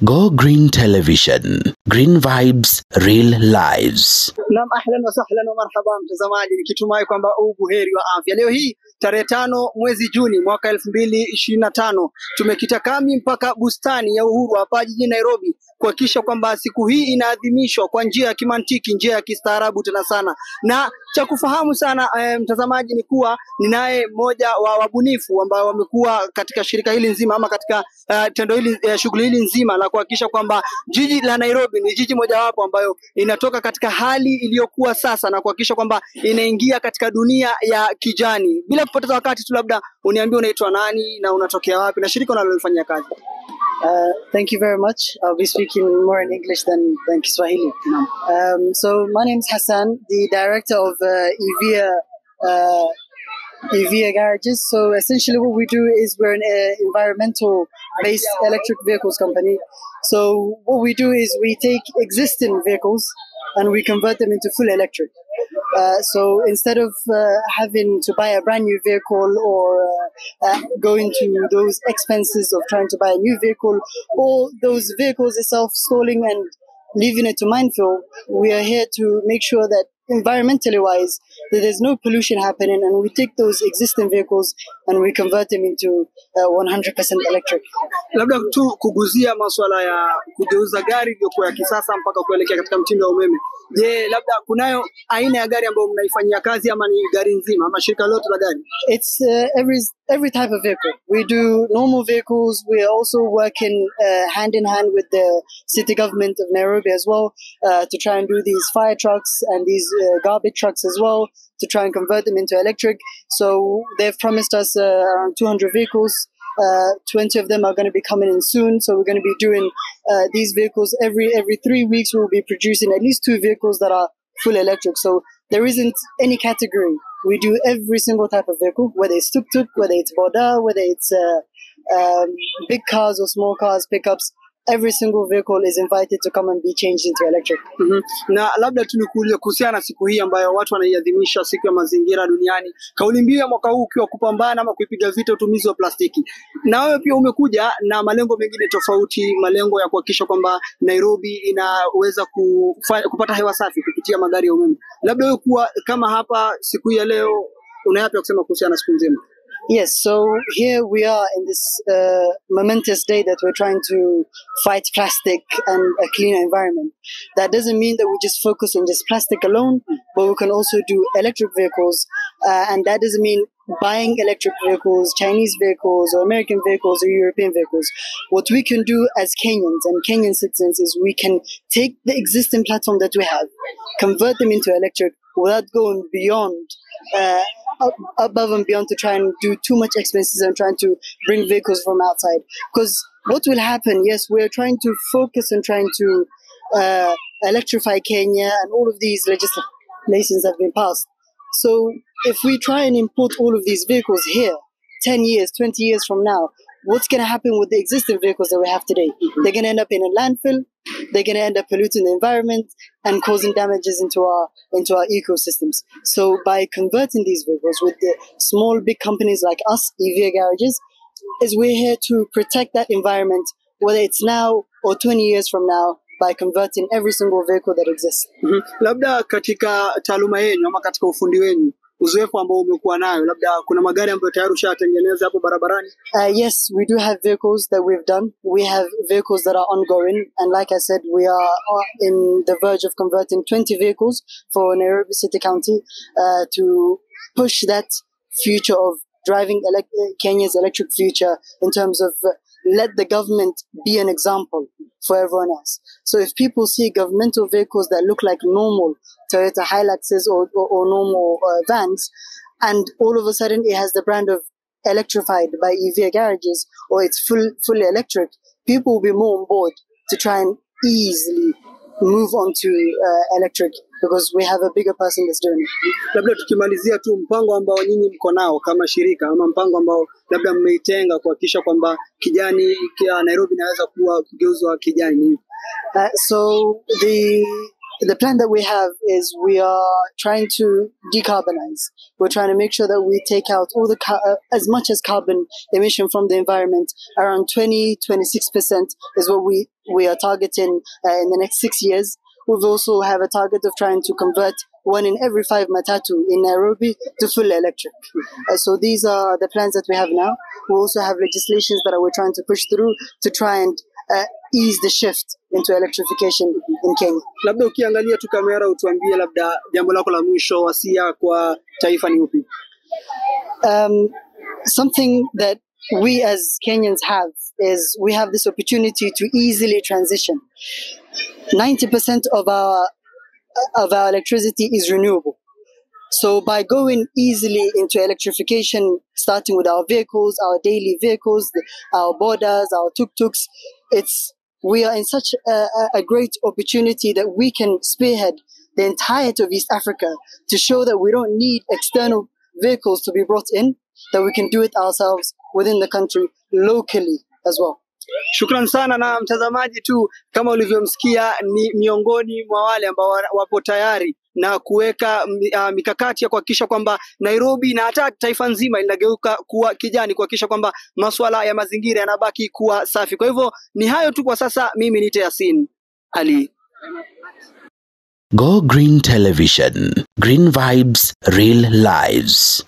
Go Green Television. Green Vibes, Real Lives. Naam, ahlan wa sahlan wa marhaban mtazamaji, nikitumai kwamba buheri wa afya. Leo hii tarehe 5 mwezi Juni mwaka 2025 tumekita kambi mpaka bustani ya Uhuru hapa jijini Nairobi kuhakikisha kwamba siku hii inaadhimishwa kwa njia ya kimantiki, njia ya kistaarabu tena sana. Na cha kufahamu sana mtazamaji ni kuwa ninaye mmoja wa wabunifu ambao wamekuwa katika shirika hili nzima ama katika tendo hili shughuli hili nzima la kuhakikisha kwamba jiji la Nairobi ni jiji mojawapo ambayo inatoka katika hali iliyokuwa sasa na kuhakikisha kwamba inaingia katika dunia ya kijani. Bila kupoteza wakati tu, labda uniambie unaitwa nani na unatokea wapi na shirika unalofanyia kazi? Thank you very much. I'll be speaking more in English than Kiswahili. So my name is Hassan, the director of EVIA Garages. So essentially what we do is we're an environmental-based electric vehicles company. So what we do is we take existing vehicles and we convert them into full electric. So instead of having to buy a brand new vehicle or go into those expenses of trying to buy a new vehicle, or those vehicles itself stalling and leaving it to minefield, we are here to make sure that environmentally wise that there's no pollution happening, and we take those existing vehicles and we convert them into 100% electric. Labda tu kuguzia masuala ya kugeuza gari iliyokuwa ya kisasa mpaka kuelekea katika mtindo wa umeme. Je, labda kunayo aina ya gari ambayo mnaifanyia kazi ama ni gari nzima ama shirika lote la gari? It's every type of vehicle. We do normal vehicles. We are also working hand in hand with the city government of Nairobi as well to try and do these fire trucks and these garbage trucks as well, to try and convert them into electric. So they've promised us around 200 vehicles. 20 of them are going to be coming in soon. So we're going to be doing these vehicles every 3 weeks. We'll be producing at least 2 vehicles that are full electric. So there isn't any category. We do every single type of vehicle, whether it's tuk-tuk, whether it's boda, whether it's big cars or small cars, pickups. Every single vehicle is invited to come and be changed into electric. Na labda tunikuulize kuhusiana na siku hii ambayo watu wanaiadhimisha, siku ya mazingira duniani. Kauli mbiu ya mwaka huu ukiwa kupambana ama kuipiga vita utumizi wa plastiki. Na wewe pia umekuja na malengo mengine tofauti, malengo ya kuhakikisha kwamba Nairobi inaweza kupata hewa safi kupitia magari ya umeme. Labda wewe kuwa kama hapa siku ya leo una yapi ya kusema kuhusiana na siku nzima? Yes, so here we are in this momentous day that we're trying to fight plastic and a cleaner environment. That doesn't mean that we just focus on just plastic alone, but we can also do electric vehicles. And that doesn't mean buying electric vehicles, Chinese vehicles, or American vehicles, or European vehicles. What we can do as Kenyans and Kenyan citizens is we can take the existing platform that we have, convert them into electric without going beyond above and beyond to try and do too much expenses and trying to bring vehicles from outside. Because what will happen, yes, we're trying to focus on trying to electrify Kenya, and all of these legislations have been passed. So if we try and import all of these vehicles here, 10 years, 20 years from now, what's going to happen with the existing vehicles that we have today? They're going to end up in a landfill. They're going to end up polluting the environment and causing damages into our ecosystems. So by converting these vehicles with the small, big companies like us, EVIA Garages, is we're here to protect that environment, whether it's now or 20 years from now, by converting every single vehicle that exists. Labda katika taaluma yenu ama katika ufundi wenu, uzoefu ambao umekuwa nayo, labda kuna magari ambayo tayari ushatengeneza hapo barabarani? Yes, we do have vehicles that we've done. We have vehicles that are ongoing, and like I said, we are in the verge of converting 20 vehicles for Nairobi City County to push that future of driving Kenya's electric future in terms of let the government be an example for everyone else. So if people see governmental vehicles that look like normal Toyota Hiluxes or normal vans, and all of a sudden it has the brand of electrified by EVIA Garages, or it's fully electric, people will be more on board to try and easily move on to electric, because we have a bigger person that's doing it. Labda tukimalizia tu mpango ambao nyinyi mko nao kama shirika, ama mpango ambao labda mmeitenga kuhakikisha kwamba Nairobi inaweza kuwa kugeuzwa kijani. So the plan that we have is we are trying to decarbonize. We're trying to make sure that we take out all the as much as carbon emission from the environment. Around 26% is what we are targeting in the next 6 years. We've also have a target of trying to convert 1 in every 5 matatu in Nairobi to fully electric. So these are the plans that we have now. We also have legislations that we're trying to push through to try and ease the shift into electrification in Kenya. Labda ukiangalia tu kamera utuambie labda jambo lako la mwisho wasia kwa taifa ni upi? Something that we as Kenyans have is we have this opportunity to easily transition. 90% of our electricity is renewable. So by going easily into electrification, starting with our vehicles, our daily vehicles, our borders, our tuk-tuks, we are in such a great opportunity that we can spearhead the entirety of East Africa to show that we don't need external vehicles to be brought in, that we can do it ourselves within the country, locally as well. Shukran sana, na mtazamaji tu kama ulivyomsikia ni miongoni mwa wale ambao wapo tayari na kuweka mikakati ya kuhakikisha kwamba Nairobi na hata taifa nzima linageuka kuwa kijani, kuhakikisha kwamba masuala ya mazingira yanabaki kuwa safi. Kwa hivyo ni hayo tu kwa sasa. Mimi ni Yasin Ali. Go Green Television. Green Vibes, Real Lives.